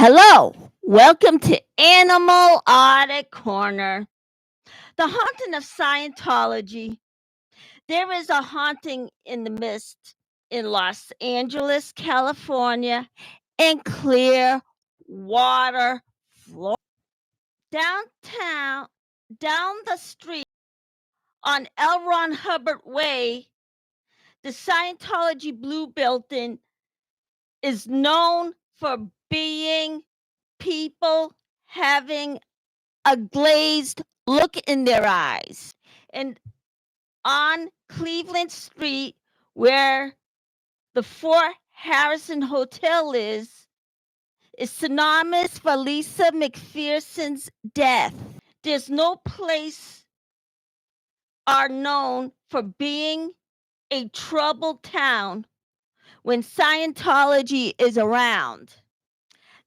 Hello, welcome to Animal Audit Corner. The haunting of Scientology. There is a haunting in the mist in Los Angeles, California, and Clearwater, Florida. Downtown, down the street on L. Ron Hubbard Way, the Scientology Blue Building is known for being people having a glazed look in their eyes. And on Cleveland Street, where the Fort Harrison Hotel is synonymous for Lisa McPherson's death. There's no place are known for being a troubled town when Scientology is around.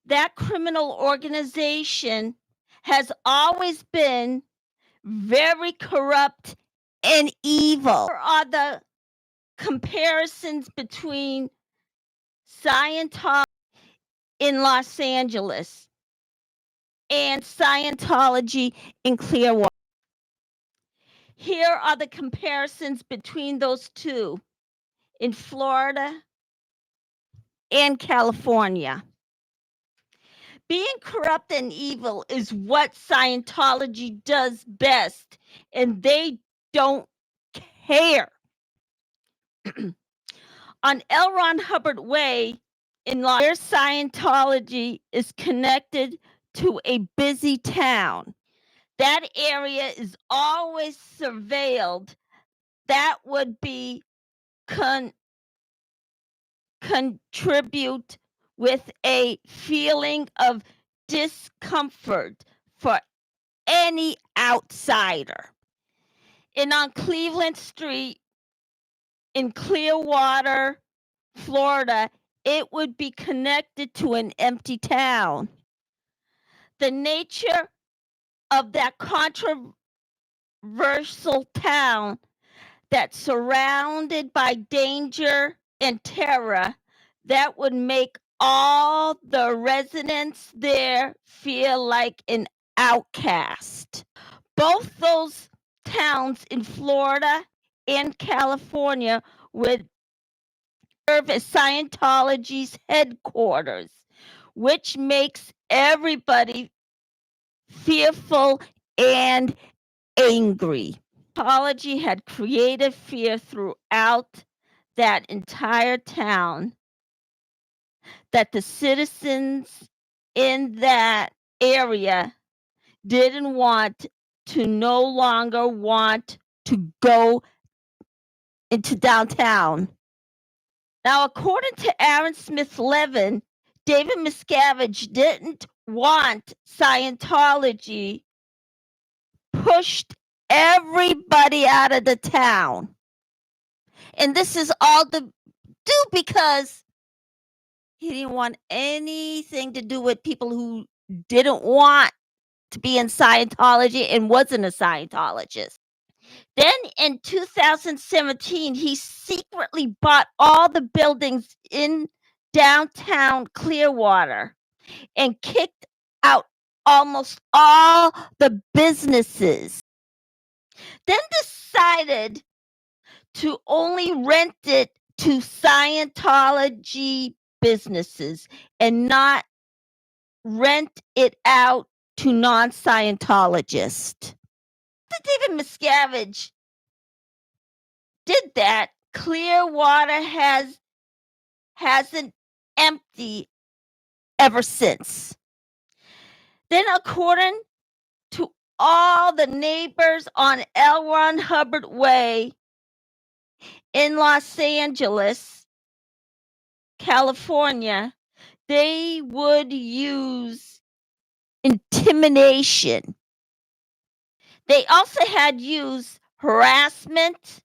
That criminal organization has always been very corrupt and evil. Here are the comparisons between Scientology in Los Angeles and Scientology in Clearwater. Here are the comparisons between those two in Florida and California. Being corrupt and evil is what Scientology does best, and they don't care. On L. Ron Hubbard Way in Los Angeles, Scientology is connected to a busy town. That area is always surveilled. That would be contribute with a feeling of discomfort for any outsider. And on Cleveland Street in Clearwater, Florida, it would be connected to an empty town. The nature of that controversial town that's surrounded by danger and terror, that would make all the residents there feel like an outcast. Both those towns in Florida and California would serve as Scientology's headquarters, which makes everybody fearful and angry. Scientology had created fear throughout that entire town that the citizens in that area didn't want to no longer want to go into downtown. Now, according to Aaron Smith Levin, David Miscavige didn't want Scientology pushed everybody out of the town. And this is all to do because he didn't want anything to do with people who didn't want to be in Scientology and wasn't a Scientologist. Then in 2017, he secretly bought all the buildings in downtown Clearwater and kicked out almost all the businesses. Then decided to only rent it to Scientology businesses and not rent it out to non-Scientologists. David Miscavige did that. Clearwater hasn't emptied ever since. Then, according to all the neighbors on L. Ron Hubbard Way in Los Angeles, California, they would use intimidation. They also had used harassment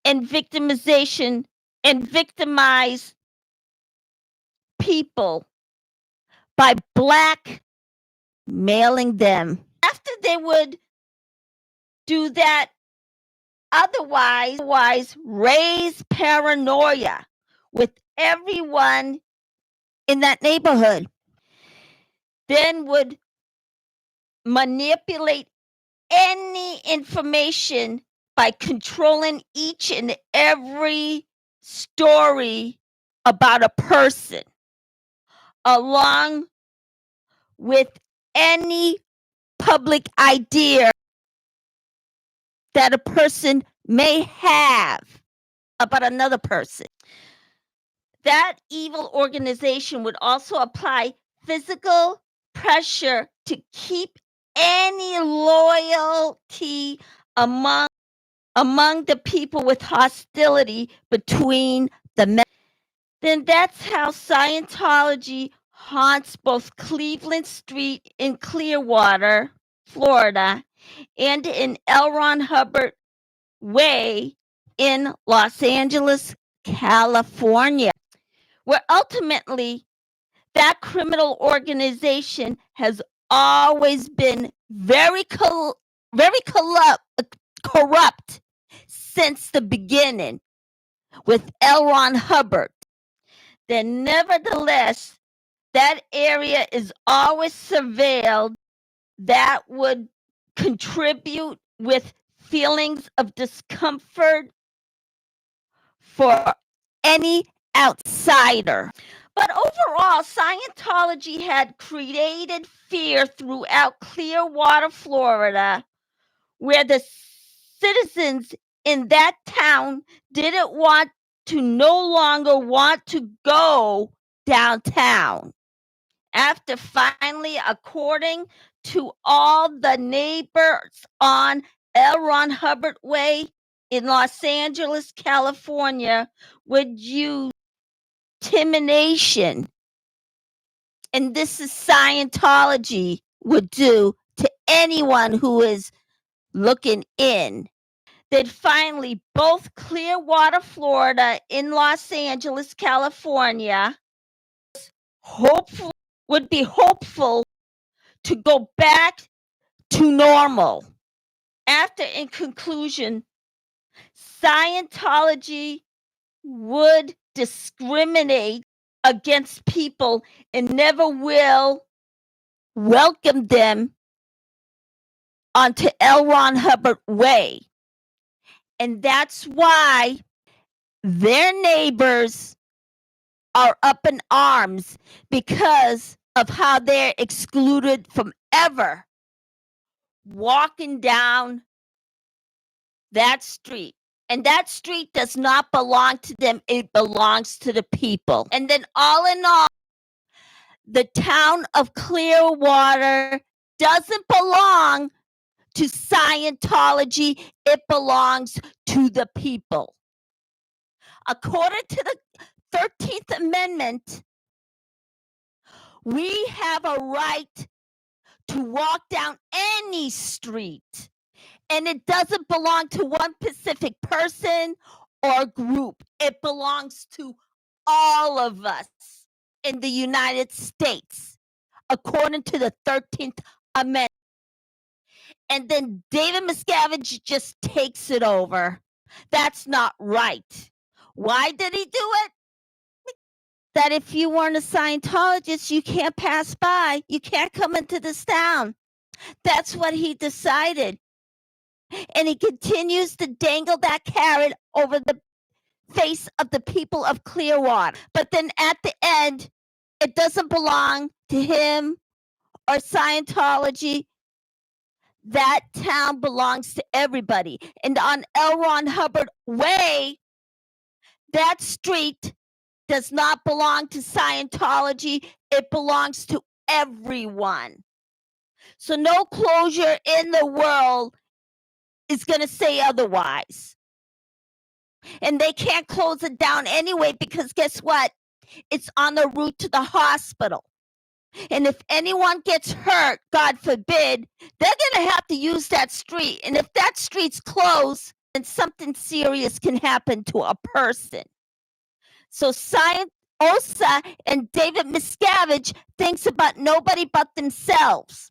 and victimization and victimize people by blackmailing them. After they would do that, otherwise raise paranoia with everyone in that neighborhood. then would manipulate any information by controlling each and every story about a person, along with any public idea that a person may have about another person. That evil organization would also apply physical pressure to keep any loyalty among the people with hostility between the men. Then that's how Scientology haunts both Cleveland Street in Clearwater, Florida, and in L. Ron Hubbard Way in Los Angeles, California, where ultimately that criminal organization has always been very corrupt since the beginning with L. Ron Hubbard. Then nevertheless, that area is always surveilled. That would contribute with feelings of discomfort for any outsider. But overall, Scientology had created fear throughout Clearwater, Florida, where the citizens in that town didn't want to no longer want to go downtown. After finally, according to all the neighbors on L. Ron Hubbard Way in Los Angeles, California, would use intimidation. And this is Scientology would do to anyone who is looking in. Then finally, both Clearwater, Florida, in Los Angeles, California, would be hopeful to go back to normal. After, in conclusion, Scientology would discriminate against people and never will welcome them onto L. Ron Hubbard Way. And that's why their neighbors are up in arms, because of how they're excluded from ever walking down that street. And that street does not belong to them. It belongs to the people. And then all in all, the town of Clearwater doesn't belong to Scientology. It belongs to the people. According to the 13th Amendment, we have a right to walk down any street, and it doesn't belong to one specific person or group. It belongs to all of us in the United States, according to the 13th Amendment. And then David Miscavige just takes it over. That's not right. Why did he do it? That if you weren't a Scientologist, you can't pass by. You can't come into this town. That's what he decided. And he continues to dangle that carrot over the face of the people of Clearwater. But then at the end, it doesn't belong to him or Scientology. That town belongs to everybody. And on L. Ron Hubbard Way, that street does not belong to Scientology. It belongs to everyone. So no closure in the world is going to say otherwise. And they can't close it down anyway, because guess what? It's on the route to the hospital. And if anyone gets hurt, God forbid, they're going to have to use that street. And if that street's closed, then something serious can happen to a person. So Osa and David Miscavige thinks about nobody but themselves.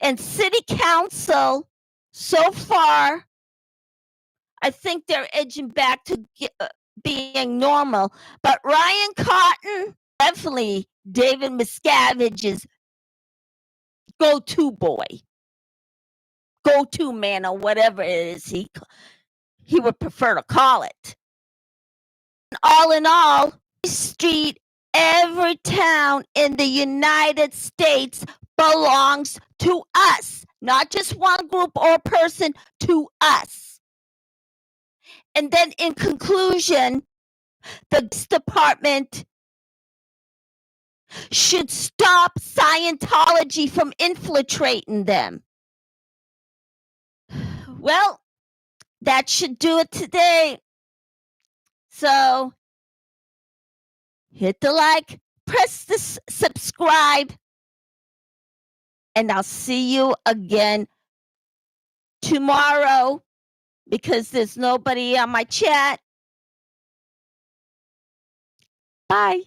And city council, so far, I think they're edging back to being normal. But Ryan Cotton definitely David Miscavige's go-to boy, go-to man, or whatever it is he would prefer to call it. All in all, street, every town in the United States belongs to us, not just one group or person, to us. And then in conclusion, the department should stop Scientology from infiltrating them. Well, that should do it today. So hit the like, press the subscribe, and I'll see you again tomorrow because there's nobody on my chat. Bye.